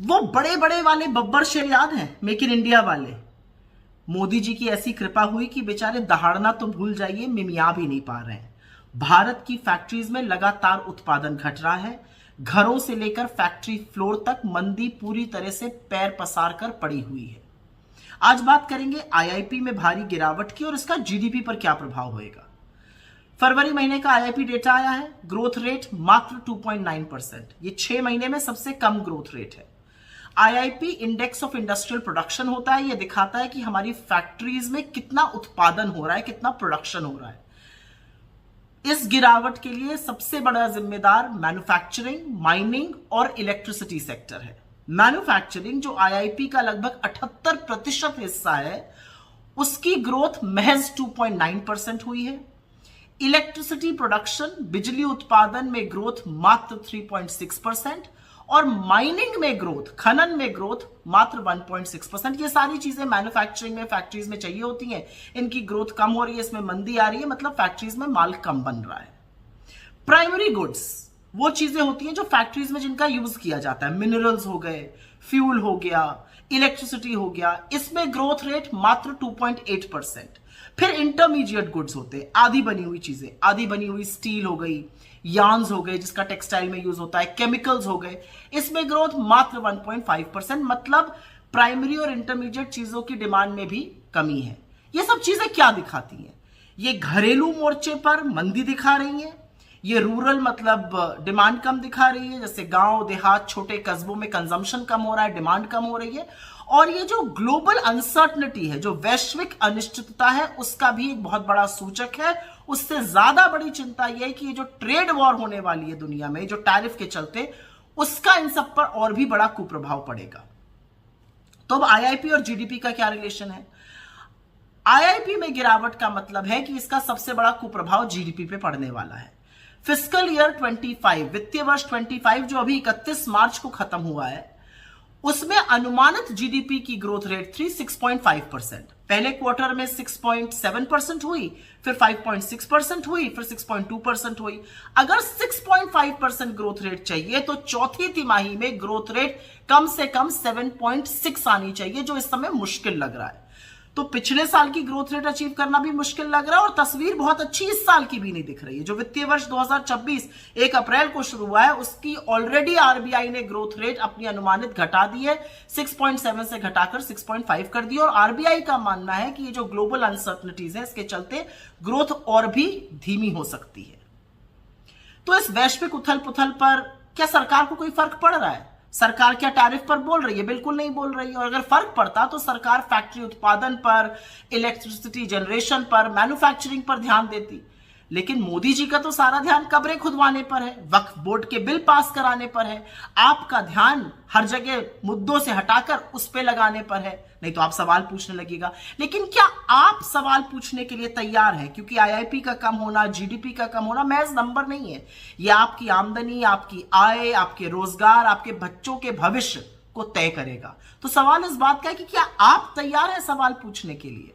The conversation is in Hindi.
वो बड़े बड़े वाले बब्बर शेर याद है, मेक इन इंडिया वाले। मोदी जी की ऐसी कृपा हुई कि बेचारे दहाड़ना तो भूल जाइए, मिमिया भी नहीं पा रहे हैं। भारत की फैक्ट्रीज में लगातार उत्पादन घट रहा है। घरों से लेकर फैक्ट्री फ्लोर तक मंदी पूरी तरह से पैर पसार कर पड़ी हुई है। आज बात करेंगे आईआईपी में भारी गिरावट की और इसका जीडीपी पर क्या प्रभाव होएगा। फरवरी महीने का आईआईपी डेटा आया है, ग्रोथ रेट मात्र 2.9%। ये 6 महीने में सबसे कम ग्रोथ रेट है। IIP index of industrial production होता है, यह दिखाता है कि हमारी फैक्ट्रीज में कितना उत्पादन हो रहा है, कितना प्रोडक्शन हो रहा है। इस गिरावट के लिए सबसे बड़ा जिम्मेदार मैन्युफैक्चरिंग, माइनिंग और इलेक्ट्रिसिटी सेक्टर है। मैन्युफैक्चरिंग जो आईआईपी का लगभग 78% हिस्सा है, उसकी ग्रोथ महज 2.9% हुई है। इलेक्ट्रिसिटी प्रोडक्शन, बिजली उत्पादन में ग्रोथ मात्र 3.6% और माइनिंग में ग्रोथ, खनन में ग्रोथ मात्र 1.6%। ये सारी चीजें मैन्युफैक्चरिंग में, फैक्ट्रीज में चाहिए होती हैं। इनकी ग्रोथ कम हो रही है, इसमें मंदी आ रही है, मतलब फैक्ट्रीज में माल कम बन रहा है। प्राइमरी गुड्स वो चीजें होती हैं जो फैक्ट्रीज में जिनका यूज किया जाता है, मिनरल्स हो गए, फ्यूल हो गया, इलेक्ट्रिसिटी हो गया, इसमें ग्रोथ रेट मात्र 2.8%। फिर इंटरमीडिएट गुड्स होते, आधी बनी हुई चीजें, आधी बनी हुई स्टील हो गई, यार्न्स हो गए जिसका टेक्सटाइल में यूज होता है, केमिकल्स हो गए, इसमें ग्रोथ मात्र 1.5%। मतलब प्राइमरी और इंटरमीडिएट चीजों की डिमांड में भी कमी है। ये सब चीजें क्या दिखाती हैं? ये घरेलू मोर्चे पर मंदी दिखा रही हैं, ये रूरल मतलब डिमांड कम दिखा रही है, जैसे गांव देहात छोटे कस्बों में कंजम्पशन कम हो रहा है, डिमांड कम हो रही है। और ये जो ग्लोबल अनसर्टनिटी है, जो वैश्विक अनिश्चितता है, उसका भी एक बहुत बड़ा सूचक है। उससे ज्यादा बड़ी चिंता यह है कि ये जो ट्रेड वॉर होने वाली है दुनिया में, जो टैरिफ के चलते, उसका इन सब पर और भी बड़ा कुप्रभाव पड़ेगा। तो अब आईआईपी और जीडीपी का क्या रिलेशन है? आईआईपी में गिरावट का मतलब है कि इसका सबसे बड़ा कुप्रभाव जीडीपी पे पड़ने वाला है। फिस्कल ईयर 25, वित्तीय वर्ष 25 जो अभी 31 मार्च को खत्म हुआ है, उसमें अनुमानित जीडीपी की ग्रोथ रेट थी 6.5%। पहले क्वार्टर में 6.7% हुई, फिर 5.6% हुई, फिर 6.2% हुई। अगर 6.5% ग्रोथ रेट चाहिए तो चौथी तिमाही में ग्रोथ रेट कम से कम 7.6 आनी चाहिए, जो इस समय मुश्किल लग रहा है। तो पिछले साल की ग्रोथ रेट अचीव करना भी मुश्किल लग रहा है और तस्वीर बहुत अच्छी इस साल की भी नहीं दिख रही है। जो वित्तीय वर्ष 2026 1 अप्रैल को शुरू हुआ है, उसकी ऑलरेडी आरबीआई ने ग्रोथ रेट अपनी अनुमानित घटा दी है, 6.7 से घटाकर 6.5 कर दी। और आरबीआई का मानना है कि ये जो ग्लोबल अनसर्टनिटीज है, इसके चलते ग्रोथ और भी धीमी हो सकती है। तो इस वैश्विक उथल पुथल पर क्या सरकार को कोई फर्क पड़ रहा है? सरकार क्या टैरिफ पर बोल रही है? बिल्कुल नहीं बोल रही है। और अगर फर्क पड़ता तो सरकार फैक्ट्री उत्पादन पर, इलेक्ट्रिसिटी जनरेशन पर, मैन्युफैक्चरिंग पर ध्यान देती। लेकिन मोदी जी का तो सारा ध्यान कब्रें खुदवाने पर है, वक्फ बोर्ड के बिल पास कराने पर है। आपका ध्यान हर जगह मुद्दों से हटाकर उस पे लगाने पर है, नहीं तो आप सवाल पूछने लगेगा। लेकिन क्या आप सवाल पूछने के लिए तैयार हैं? क्योंकि आईआईपी का कम होना, जीडीपी का कम होना महज नंबर नहीं है। यह आपकी आमदनी, आपकी आय, आपके रोजगार, आपके बच्चों के भविष्य को तय करेगा। तो सवाल इस बात का है कि क्या आप तैयार हैं सवाल पूछने के लिए?